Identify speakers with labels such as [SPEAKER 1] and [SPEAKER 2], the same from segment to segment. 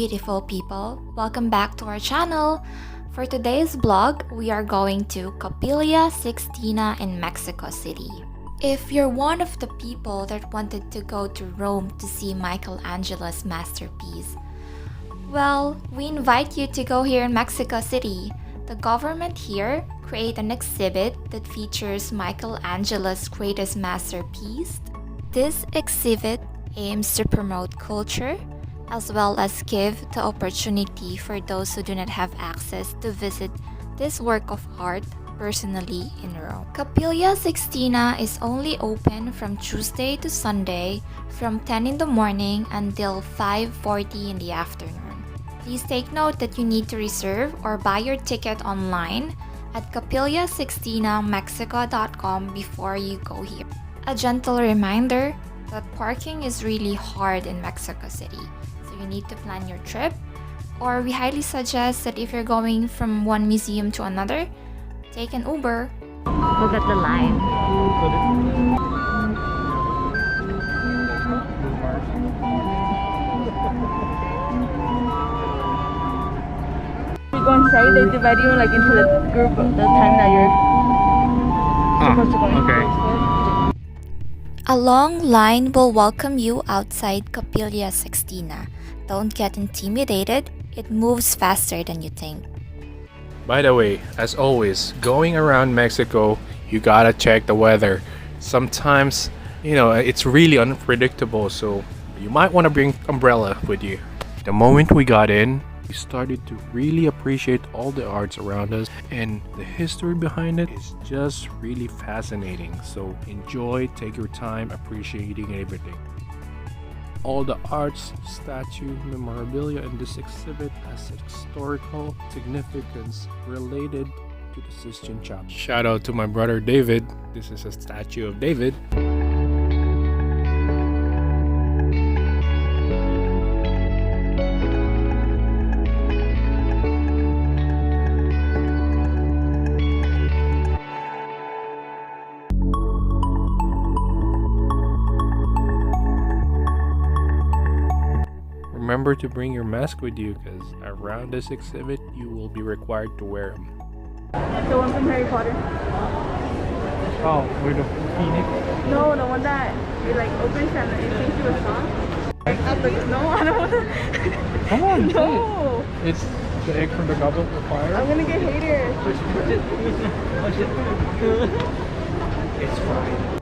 [SPEAKER 1] beautiful people, welcome back to our channel. For today's vlog, we are going to Capilla Sixtina in Mexico City. If you're one of the people that wanted to go to Rome to see Michelangelo's masterpiece, well, we invite you to go here in Mexico City. The government here create an exhibit that features Michelangelo's greatest masterpiece. This exhibit aims to promote culture as well as give the opportunity for those who do not have access to visit this work of art personally in Rome. Capilla Sixtina is only open from Tuesday to Sunday from 10 in the morning until 5:40 in the afternoon. Please take note that you need to reserve or buy your ticket online at capillasixtinamexico.com before you go here. A gentle reminder that parking is really hard in Mexico City, so you need to plan your trip, or we highly suggest that if you're going from one museum to another, take an Uber.
[SPEAKER 2] Look at the line.
[SPEAKER 3] You go inside, they divide you like into the group of the time that you're supposed to go in.
[SPEAKER 4] Okay.
[SPEAKER 1] A long line will welcome you outside Capilla Sixtina. Don't get intimidated, it moves faster than you think.
[SPEAKER 4] By the way, as always, going around Mexico, you gotta check the weather. Sometimes, it's really unpredictable, so you might want to bring umbrella with you. The moment we got in, we started to really appreciate all the arts around us, and the history behind it is just really fascinating. So enjoy, take your time appreciating everything. All the arts, statue, memorabilia in this exhibit has historical significance related to the Sistine Chapel. Shout out to my brother David. This is a statue of David. Remember to bring your mask with you, because around this exhibit you will be required to wear them.
[SPEAKER 3] The one from Harry Potter.
[SPEAKER 4] Oh, with the phoenix?
[SPEAKER 3] No, the one that it like opens and it thinks you a song. No, I don't want to.
[SPEAKER 4] Come on,
[SPEAKER 3] no.
[SPEAKER 4] It's the egg from the Goblet of Fire.
[SPEAKER 3] I'm gonna get haters.
[SPEAKER 4] It's fine.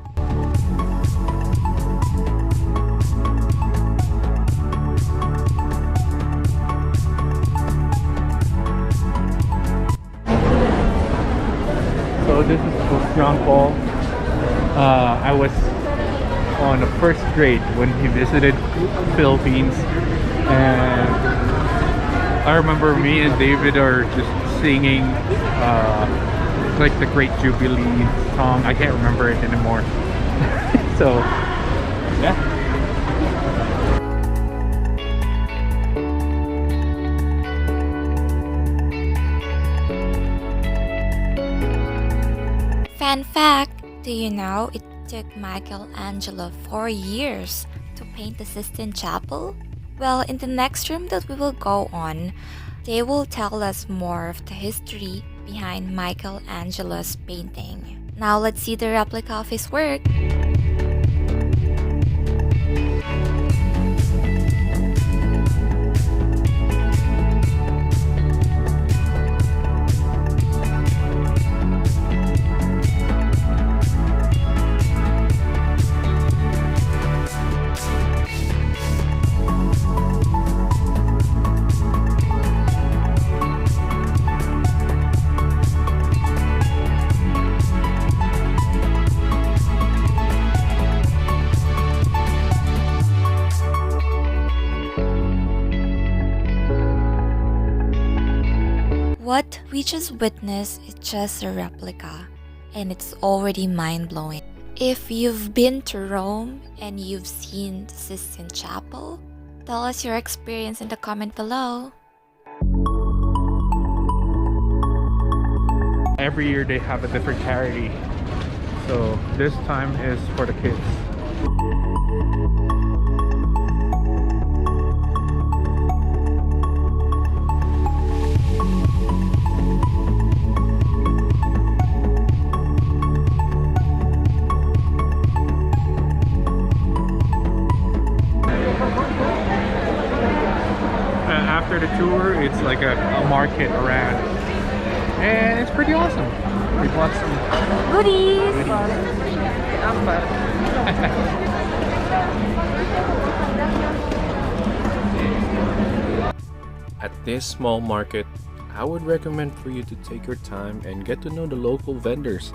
[SPEAKER 4] So this is John Paul. I was on the first grade when he visited Philippines, and I remember me and David are just singing like the Great Jubilee song. I can't remember it anymore. So yeah.
[SPEAKER 1] Fun fact, do you know it took Michelangelo 4 years to paint the Sistine Chapel? Well, in the next room that we will go on, they will tell us more of the history behind Michelangelo's painting. Now let's see the replica of his work. What we just witnessed is just a replica, and it's already mind-blowing. If you've been to Rome and you've seen the Sistine Chapel, tell us your experience in the comment below.
[SPEAKER 4] Every year they have a different charity, so this time is for the kids. a market around, and it's pretty awesome. We bought some
[SPEAKER 1] Goodies!
[SPEAKER 4] At this small market, I would recommend for you to take your time and get to know the local vendors.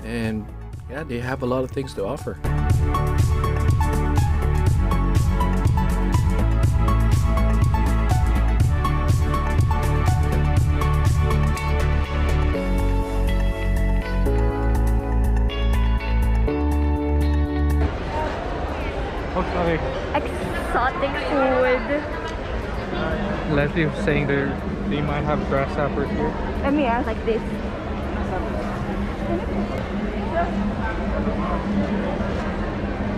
[SPEAKER 4] And yeah, they have a lot of things to offer. Okay.
[SPEAKER 1] Exotic food.
[SPEAKER 4] Leslie was saying they might have grasshoppers here.
[SPEAKER 3] Let me ask.
[SPEAKER 1] Like this.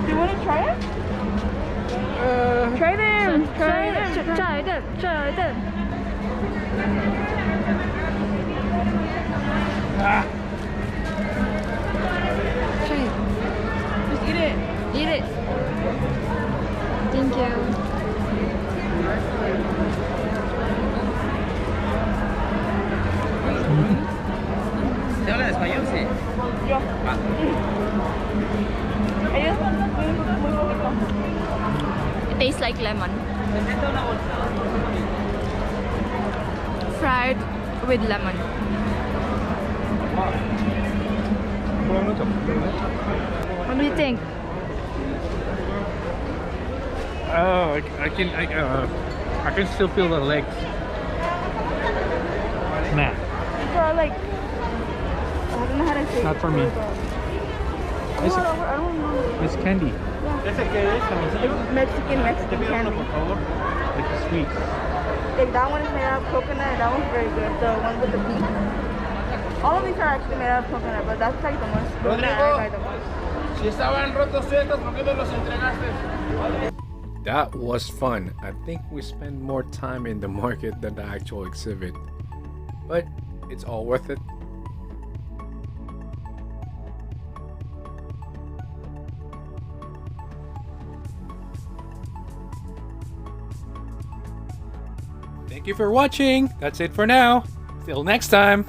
[SPEAKER 3] Do you want to try it? Try them. Try them.
[SPEAKER 1] Try them. Try them. Try it.
[SPEAKER 3] Just eat it.
[SPEAKER 1] Eat it. Thank you.
[SPEAKER 5] ¿Te habla en español? Sí.
[SPEAKER 3] Yo. Ellos muy poquito.
[SPEAKER 1] It tastes like lemon. Fried with lemon. What do you think?
[SPEAKER 4] Oh, I can still feel the legs. Nah,
[SPEAKER 3] So like, I don't know how to say
[SPEAKER 4] not
[SPEAKER 3] it.
[SPEAKER 4] for me.
[SPEAKER 3] I don't know.
[SPEAKER 4] It's candy,
[SPEAKER 3] It's Mexican candy.
[SPEAKER 4] like sweet.
[SPEAKER 3] Like that one is made out of coconut. That one's very good. The one with the pink. All of these are actually made out of coconut, but that's like the most. I like the most.
[SPEAKER 5] Si estaban rotos estos, ¿por qué no los entregaste?
[SPEAKER 4] That was fun. I think we spent more time in the market than the actual exhibit, but it's all worth it. Thank you for watching. That's it for now. Till next time.